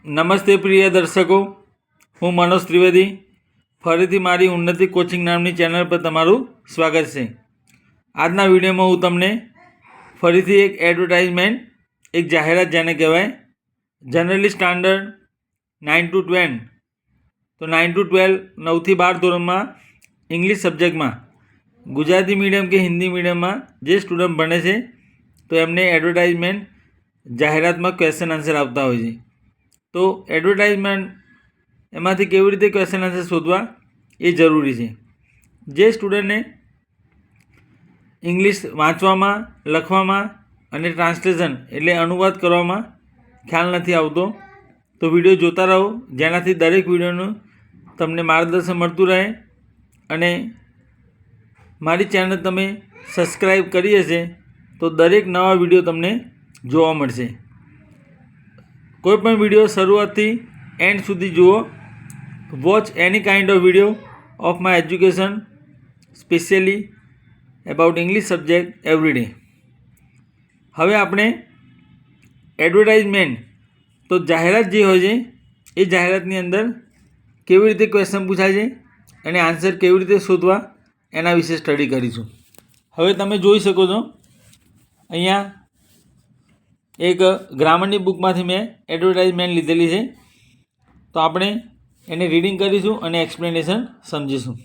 નમસ્તે પ્રિય દર્શકો, હું મનોજ ત્રિવેદી ફરીથી મારી ઉન્નતિ કોચિંગ નામની ચેનલ પર તમારું સ્વાગત છે. આજના વિડીયોમાં હું તમને ફરીથી એક એડવર્ટાઇઝમેન્ટ, એક જાહેરાત જેને કહેવાય જનરલી સ્ટાન્ડર્ડ 9 to 12, તો 9 to 12 9થી 12 ધોરણમાં ઇંગ્લિશ સબ્જેક્ટમાં ગુજરાતી મીડિયમ કે હિન્દી મીડિયમમાં જે સ્ટુડન્ટ ભણે છે તો એમને એડવર્ટાઇઝમેન્ટ જાહેરાતમાં ક્વેશ્ચન આન્સર આવતા હોય છે. તો એડવર્ટાઇઝમેન્ટ એમાંથી કેવી રીતે ક્વેશ્ચન આન્સર શોધવા એ જરૂરી છે. જે સ્ટુડન્ટને ઇંગ્લિશ વાંચવામાં, લખવામાં અને ટ્રાન્સલેશન એટલે અનુવાદ કરવામાં ખ્યાલ નથી આવતો તો વિડીયો જોતા રહો, જેનાથી દરેક વિડીયોનું તમને માર્ગદર્શન મળતું રહે. અને મારી ચેનલ તમે સબસ્ક્રાઈબ કરી હશે તો દરેક નવા વિડીયો તમને જોવા મળશે. કોઈપણ વિડીયો શરૂઆતથી એન્ડ સુધી જુઓ. Watch any kind of video off my education specially about English subject every day. હવે આપણે એડવર્ટાઇઝમેન્ટ, તો જાહેરાત જે હોય છે એ જાહેરાતની અંદર કેવી રીતે ક્વેશ્ચન પૂછાય છે અને આન્સર કેવી રીતે શોધવા એના વિશે સ્ટડી કરીશું. હવે તમે જોઈ શકો છો અહીંયા એક ગ્રામરની બુકમાંથી મેં એડવર્ટાઇઝમેન્ટ લીધેલી છે. તો આપણે એને રીડિંગ કરીશું અને એક્સપ્લેનેશન સમજીશું.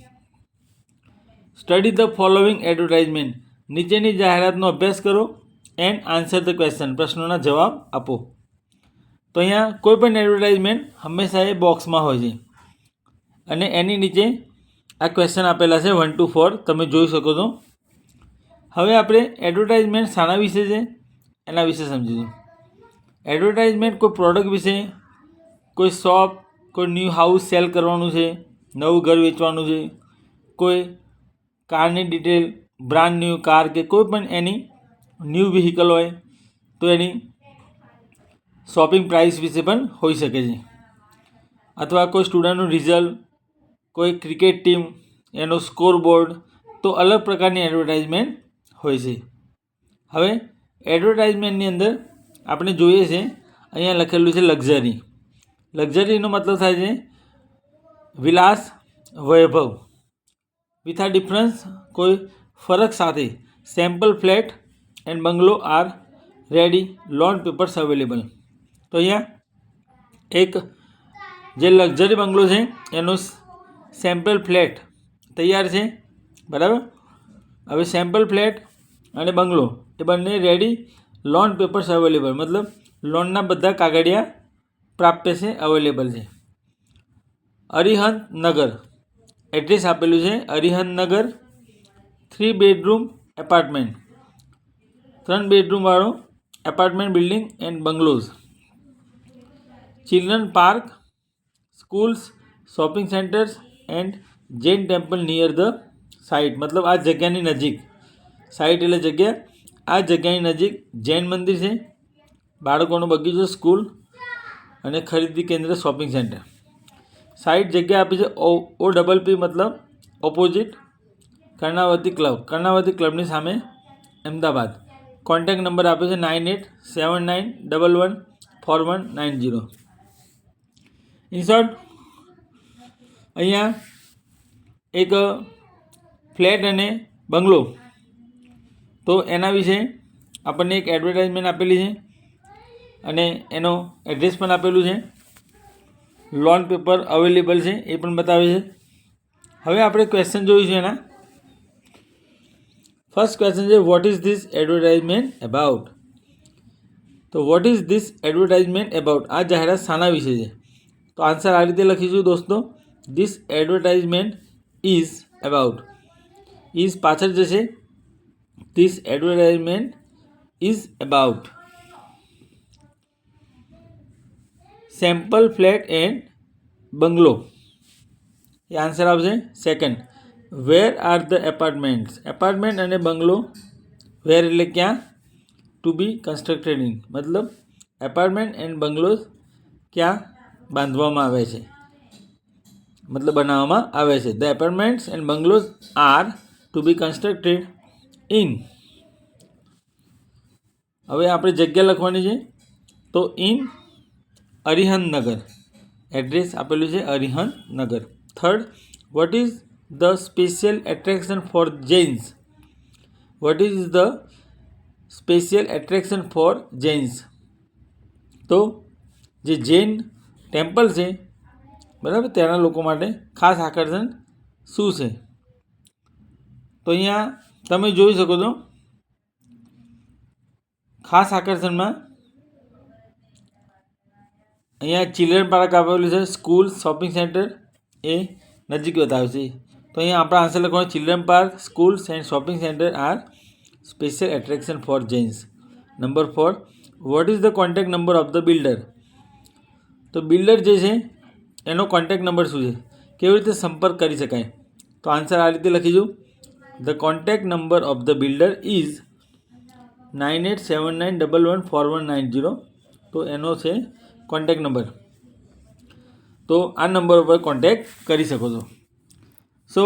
Study the following advertisement. નીચેની જાહેરાતનો અભ્યાસ કરો એન્ડ આન્સર ધ ક્વેશ્ચન. પ્રશ્નોના જવાબ આપો. તો અહીંયા કોઈ પણ એડવર્ટાઇઝમેન્ટ હંમેશા એ બોક્સમાં હોય છે અને એની નીચે આ ક્વેશ્ચન આપેલા છે 1 to 4, તમે જોઈ શકો છો. હવે આપણે એડવર્ટાઇઝમેન્ટ શાના વિશે છે એના વિશે સમજીશું. એડવર્ટાઇઝમેન્ટ કોઈ પ્રોડક્ટ વિશે, કોઈ શોપ, કોઈ ન્યૂ હાઉસ સેલ કરવાનું છે, નવું ઘર વેચવાનું છે, કોઈ કારની ડિટેલ, બ્રાન્ડ ન્યૂ કાર કે કોઈ પણ એની ન્યૂ વ્હીકલ હોય તો એની શોપિંગ પ્રાઇસ વિશે પણ હોઈ શકે છે. અથવા કોઈ સ્ટુડન્ટનું રિઝલ્ટ, કોઈ ક્રિકેટ ટીમ એનો સ્કોર બોર્ડ, તો અલગ પ્રકારની એડવર્ટાઇઝમેન્ટ હોય છે. હવે એડવર્ટાઇઝમેન્ટની અંદર આપણે જોઈએ છે અહીંયા લખેલું છે લક્ઝરી. લક્ઝરીનો મતલબ થાય છે વિલાસ, વૈભવ. વિથ આ ડિફરન્સ, કોઈ ફરક સાથે. Sample flat and bungalow are ready, loan papers available. તો અહીંયા એક જે લક્ઝરી બંગલો છે એનો સેમ્પલ ફ્લેટ તૈયાર છે, બરાબર. હવે સેમ્પલ ફ્લેટ અને બંગલો એ બંને રેડી, લોન પેપર્સ અવેલેબલ મતલબ લોનના બધા કાગળિયા પ્રાપ્ય છે, અવેલેબલ છે. અરિહંત નગર, એડ્રેસ આપેલું છે અરિહંત નગર. 3 bedroom એપાર્ટમેન્ટ, 3 bedroom વાળો apartment building and bungalows. Children park, schools, shopping centres and Jain temple near the site. મતલબ આ જગ્યાની નજીક, સાઇટ એટલે જગ્યા, આ જગ્યાની નજીક જૈન મંદિર છે, બાળકોનો બગીચો, સ્કૂલ અને ખરીદી કેન્દ્ર, શોપિંગ સેન્ટર. સાઇટ જગ્યા આપી છે OPP મતલબ ઓપોઝિટ કર્ણાવતી ક્લબ, કર્ણાવતી ક્લબની સામે, અમદાવાદ. કોન્ટેક્ટ નંબર આપ્યો છે 9879114190. ઇન શોર્ટ, અહીંયા એક ફ્લેટ અને બંગલો, તો એના વિશે આપણને એક એડવર્ટાઇઝમેન્ટ આપેલી છે અને એનો એડ્રેસ પણ આપેલું છે. લોન પેપર અવેલેબલ છે એ પણ બતાવે છે. હવે આપણે ક્વેશ્ચન જોઈશું એના. ફર્સ્ટ ક્વેશ્ચન છે what is this advertisement about. તો what is this advertisement about, આ જાહેરાત શાના વિશે છે. તો આન્સર આ રીતે લખીશું દોસ્તો. This advertisement is about. Is પાછળ જશે. This advertisement is about sample flat and bungalow, એ આન્સર આવશે. Second, where are the apartments. Apartment અને બંગલો, વેર એટલે ક્યાં, ટુ બી કન્સ્ટ્રક્ટેડ ઇન મતલબ એપાર્ટમેન્ટ એન્ડ બંગલોઝ ક્યાં બાંધવામાં આવે છે, મતલબ બનાવવામાં આવે છે. The apartments and bungalows are to be constructed in. હવે આપણે જગ્યા લખવાની છે તો ઇન અરિહંતનગર. એડ્રેસ આપેલું છે Arihantnagar. Third, what is the special attraction for Jains? What is the special attraction for Jains? તો જે જૈન ટેમ્પલ છે, બરાબર, ત્યાંના લોકો માટે ખાસ આકર્ષણ શું છે? તો અહીંયા તમે જોઈ શકો છો, ખાસ આકર્ષણમાં અહીંયા ચિલ્ડ્રન પાર્ક આવેલું છે, સ્કૂલ, શોપિંગ સેન્ટર એ નજીક બતાવે છે. તો અહીંયા આપણા આન્સર લખવાનું, children park, schools and shopping centre are special attraction for Jains. Number 4, what is the contact number of the builder? તો બિલ્ડર જે છે એનો કોન્ટેક્ટ નંબર શું છે? કેવી રીતે સંપર્ક કરી શકાય? તો આન્સર આ રીતે લખીશું, the contact number of the builder is 9879114190. તો એનો છે કોન્ટેક્ટ નંબર. તો આ નંબર ઉપર કોન્ટેક્ટ કરી શકો છો. સો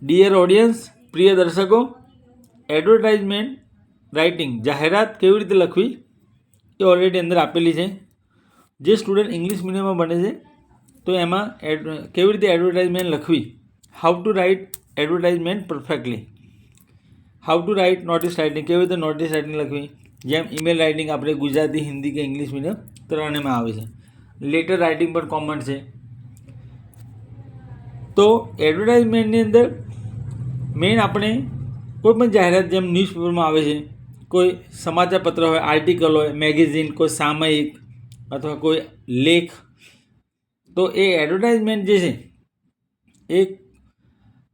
ડિયર ઓડિયન્સ, પ્રિય દર્શકો, એડવર્ટાઇઝમેન્ટ રાઇટિંગ, જાહેરાત કેવી રીતે લખવી એ ઓલરેડી અંદર આપેલી છે. જે સ્ટુડન્ટ ઇંગ્લિશ મીડિયમમાં ભણે છે તો એમાં કેવી રીતે એડવર્ટાઇઝમેન્ટ લખવી, how to write advertisement perfectly, how to write notice writing, કેવી રીતે નોટિસ રાઇટિંગ લખવી, જેમ ઈમેલ રાઇટિંગ આપણે ગુજરાતી, હિન્દી કે ઇંગ્લિશ મીડિયમ ત્રણેયમાં આવે છે. લેટર રાઇટિંગ પણ કોમન છે. તો એડવર્ટાઇઝમેન્ટની અંદર મેઇન આપણે કોઈ પણ જાહેરાત, જેમ ન્યૂઝપેપરમાં આવે છે, કોઈ સમાચાર પત્ર હોય, આર્ટિકલ હોય, મેગેઝિન, કોઈ સામયિક અથવા કોઈ લેખ, તો એ એડવર્ટાઇઝમેન્ટ જે છે એ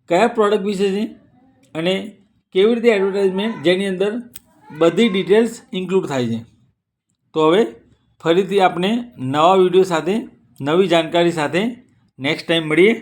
કયા પ્રોડક્ટ વિશે છે અને કેવી રીતે એડવર્ટાઇઝમેન્ટ, જેની અંદર બધી ડિટેલ્સ ઇન્ક્લુડ થાય છે. તો હવે ફરીથી આપણે નવા વિડીયો સાથે, નવી જાણકારી સાથે નેક્સ્ટ ટાઈમ મળીએ.